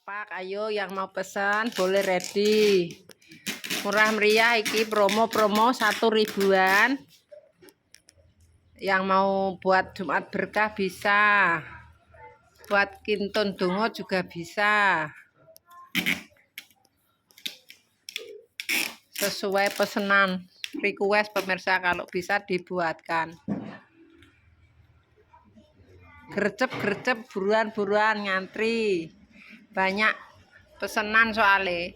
Pak, ayo yang mau pesan boleh ready. Murah meriah iki promo-promo 1.000-an. Yang mau buat Jumat berkah bisa. Buat kintun dongo juga bisa. Sesuai pesanan request pemirsa, kalau bisa dibuatkan. Gercep-gercep buruan-buruan ngantri. Banyak pesanan soalnya.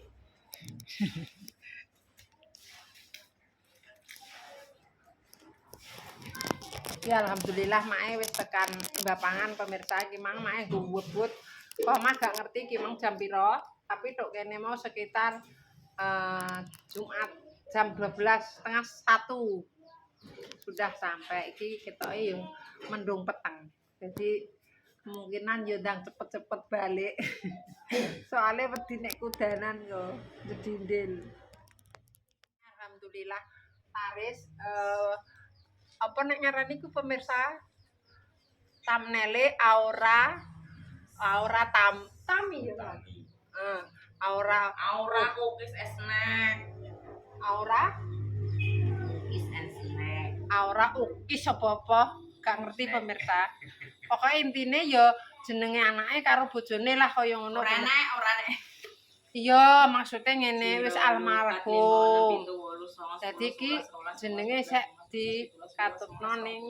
Ya alhamdulillah mae wis tekan bapangan pemirsa. Kimang mae guwebut. Kok mah gak ngerti kimang jam piro, tapi tok kene mau sekitar Jumat jam 12:30 sudah sampai. Iki ketoke yang mendung peteng. Jadi kemungkinan yo ndang cepet-cepet balik. Soalnya wedi nek kudanan yo jedindil. Alhamdulillah taris apa nek ngarani ku pemirsa, thumbnail aura tami ya kan. Aura cookies and snack. Aura cookies and snack. Aura cookies apa-apa gak ngerti pemirsa. Pokoknya intinya ya jenenge anake karo bojone lah kaya ngono. Ora nek. Iya, maksudnya ngene wis almarhum. Dadi iki jenenge sik dikatutno ning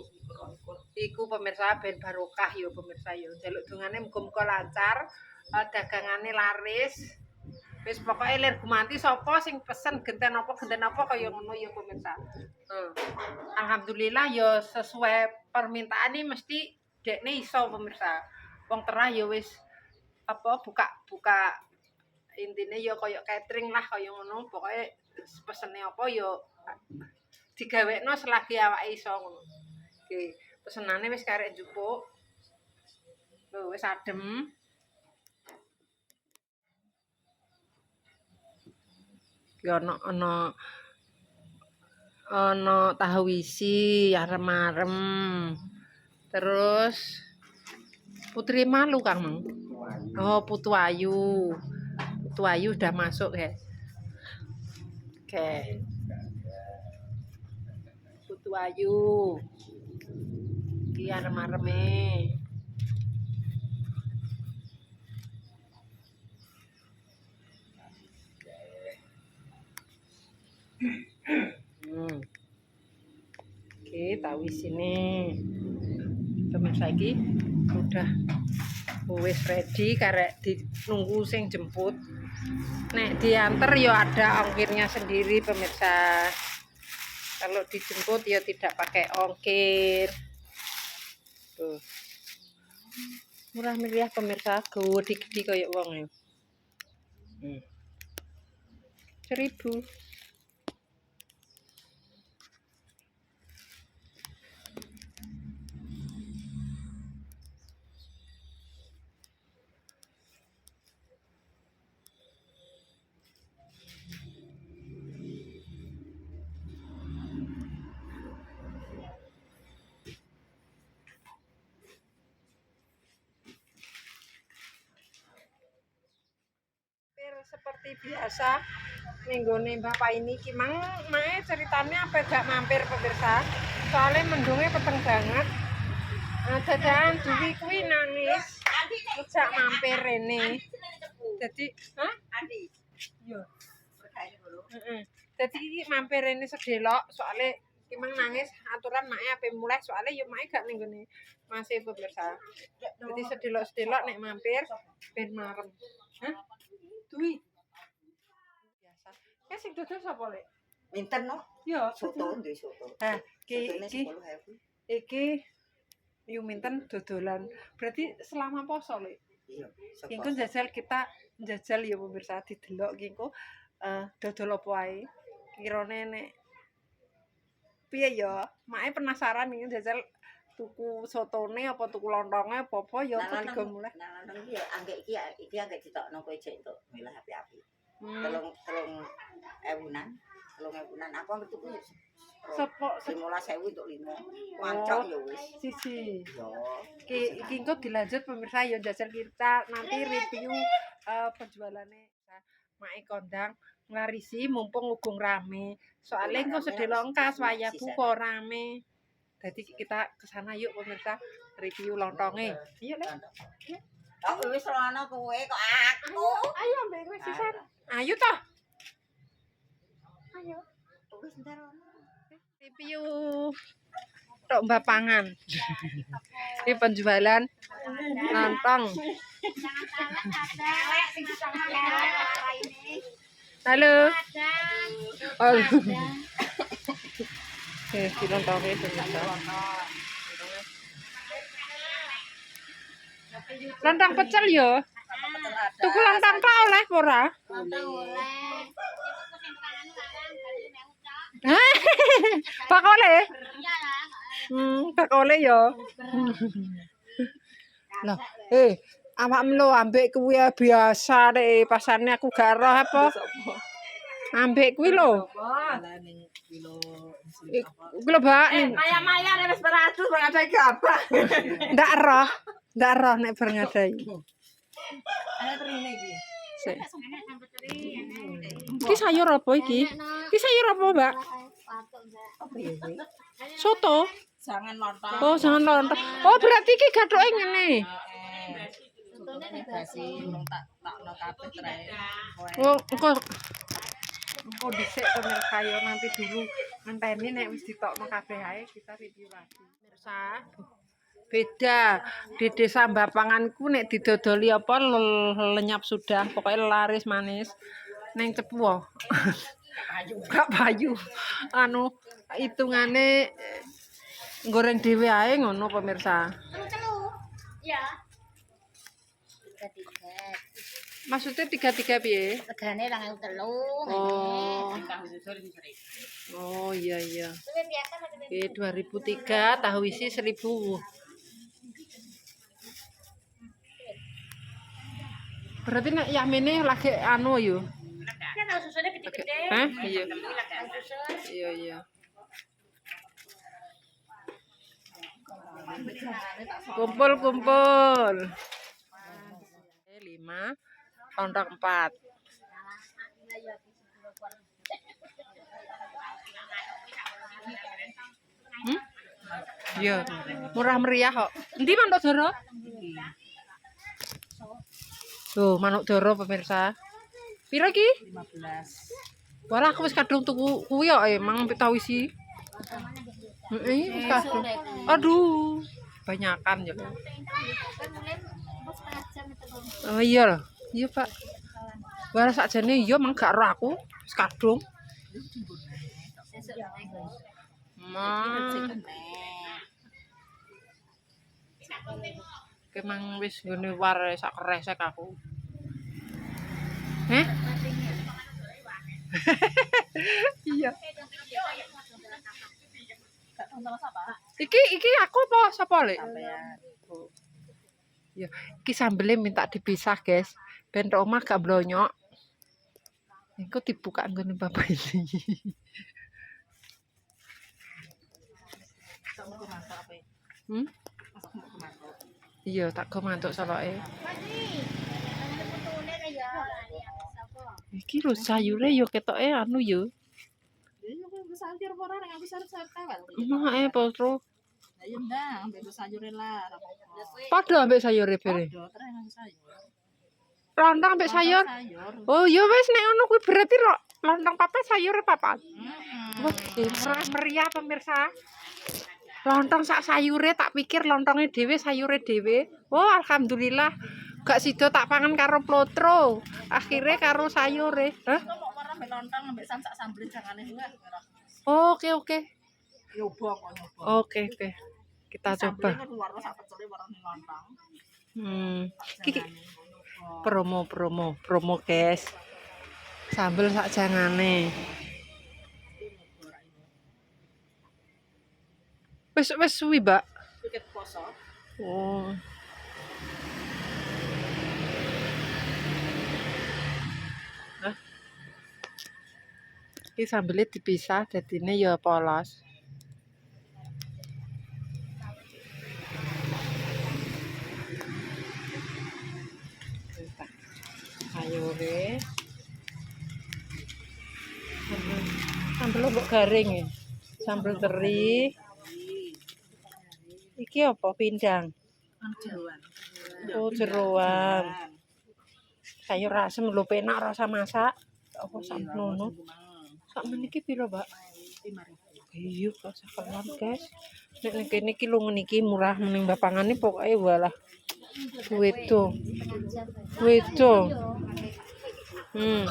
iku pemirsa ben barokah ya pemirsa ya. Njaluk dongane muga-muga lancar, dagangane laris. Wis pokoke lir gumanti sapa sing pesen genten apa kaya ngono ya pemirsa. Alhamdulillah ya sesuai permintaan ini mesti dekne iso pemirsa. Wong terah ya wis apa buka intine ya kaya catering lah kaya ngono. Pokoke pesene apa ya digawekno selagi awake iso ngono. Oke, pesenane wis karek njupuk. Lho wis adem. Ki ana tahu isi arem-arem. Terus Putri Malu Kang. Oh, Putu Ayu. Putu Ayu udah masuk, guys. Oke. Putu Ayu. Iki arem-areme. Oke, tahu isine. Pemirsa iki udah wis ready karek nunggu sing jemput. Nek diantar ya ada ongkirnya sendiri pemirsa. Kalau dijemput ya tidak pakai ongkir. Tuh. Murah meriah pemirsa, gede-gede kayak wong ya. 1.000. Seperti biasa minggone bapak ini kimang mae ceritanya apa gak mampir pemirsa, soalnya mendungnya peteng banget. Dadan Dewi kuwi nangis ngejak mampir rene. Jadi Andi iya jadi mampir rene sedelok, soalnya kimang nangis aturan mae ape mulai, soalnya yo mae gak ning gone masih pemirsa. Jadi sedelok-sedelok nek mampir ben marem. Dwi. Biasa. Sing dodol sapa, Lek? Minten no? Iya, soto ndek soto. Iki yu minten dodolan. Berarti selama poso, Lek. Iya. Engko jajal kita njajal ya pemirsa didelok ki engko dodol apa ae. Kirane nek piye ya? Mae penasaran iki jajal tuku sotone apa tuku lontonge apa ya apa digo mulih. Nah, iki iki anggek ditokno kowe jek entuk milah api-api. Telung ewunan. 3.000-an aku anggere tuku ya. Sopo 15.000 untuk 5. Wancok ya wis. siji. Yo. Iki engko dilanjut pemirsa ya jajal kita nanti review penjualannya Mae kondang nglarisi mumpung ugung rame. Soalnya engko sedih longkas wayaku kok rame. Jadi kita ke sana yuk pemirsa review lontongnya. Yuk Le. Oh wis rono kowe kok aku. Ayo ambek kowe sisan. Ayo toh. Ayo. Wis entar rono. Review tok mbak pangan. Ini penjualan lontong. Halo. Oh. Di lontongnya pemirsa. Lontong pecel yo. Tuku lontong tak oleh apa ora? Pak oleh? Pak oleh yo. Lah, awakmu lho ambek kuwi biasa nek pasane aku gak roh apa. Ambek kuwi lho. Kuwi lho, Mbak. Maya-maya nek wis 100 ngadai gabah. Ndak roh nek bar ngadai. Ana terine iki. Sik. Iki sayur apa iki? Iki sayur apa, Mbak? Soto. Jangan lontong. Oh, jangan lontong. Oh, berarti iki gathuke ngene. Basi urung takno kabeh trae. Oh, engko dhisik pemirsa yo nanti dulu ngenteni nek wis ditokno kabeh ae kita review lagi. Pemirsa, beda di desa Mbapanganku nek didodoli apa lenyap sudah, pokoknya laris manis. Neng Cepu. Gak payu. Anu hitungane goreng dhewe ae ngono pemirsa. Ya. Maksudnya 33 piye? Regane 2.003. Oh. Oh iya iya. Oke, 2003 tahu isi 1000. Berarti nek yamene lagi anu yo. Kan tahu susunya gede-gede. Iya. Iya iya. Kumpul. 5 lontong 4. Iya, murah meriah kok. Endi manuk doro? Tuh, manuk doro pemirsa. Piro iki? 15. Walah aku wis kadung tuku kuwi kok emang tau isi. Heeh, wis kadung. Aduh, banyakan ya. Oh iya loh. Iya, Pak. Walah sakjane iya mang gak roh aku wis kadung. Kemang wis ngene war sak kresek aku. Iya. Iki aku apa sapa Lek? Ya, iki sambelnya minta dipisah, guys. Ben omah gak blonyok. Engko dibuka nggone bapak ini. Iya, tak go mantuk soloke. Iki lho sayure yo ketoke anu yo. Sayur ora nek aku sayur tawel. Potro. Lah ya ndang, ambek sayure lah. Padha ambek sayure bere. Yo terus nang sayur. Lontong ambek sayur. Oh, ya wis nek ngono kuwi berarti lontong papat sayure papat. Wah, murah meriah pemirsa. Lontong sak sayure tak pikir lontongnya dhewe sayure dhewe. Oh, alhamdulillah. Gak sida tak pangan karo plotro. Akhirnya karo sayure. Hah? Kok marah ambek lontong ambek sak sambel jangane kuwi. Oke. Nyoba kok nyoba. Oke. Kita coba. Sambelnya keluar sak pecele warna lontong. Iki promo guys. Sambel sak jangane. Wis suwi, Mbak. Tiket poso. Oh. Hah? Iki sambelé dipisah dadine ya polos. Sayure. Sambel kok garing ya. Sambel teri. Iki apa pindang? Jeruan. Oh, jeroan. Sayur asem lho penak rasa masak. Apa sakmono? Sakmen iki piro, Mbak? 5.000. Iya, kok sakelan, guys. Nek ning kene iki lungen iki murah mending bapangane pokoke walah. Wedo. Wedo.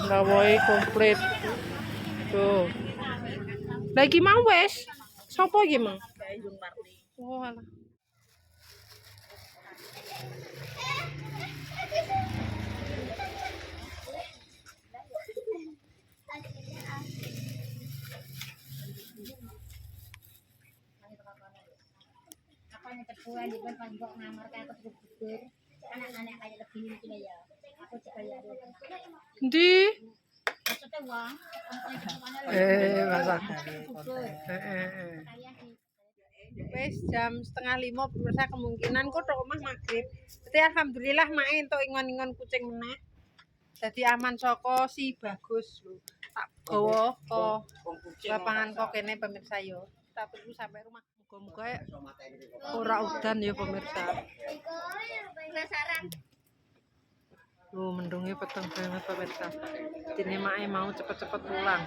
Lawoe komplit. Tuh. Lah iki mau wis. Sopo iki, Mang? Yung Marni. Oh, alah. Apa yang kedua di depan panggok ngamar kayak aku gugur. Anak-anak kayak lebih ini ya. Aku juga ya. Endi? Maksudnya uang. Masak. Wes jam 4:30 pemirsa kemungkinan kok tok omah magrib. Berarti alhamdulillah mae entuk ingon-ingon kucing meneh. Dadi aman saka si bagus lho. Tak gawa ke lapangan kok kene pemirsa yo. Tak tunggu sampai rumah. Muga-muga ora udan ya pemirsa. Penasaran. Mendungnya peteng banget pemirsa. Dene mae mau cepet-cepet pulang.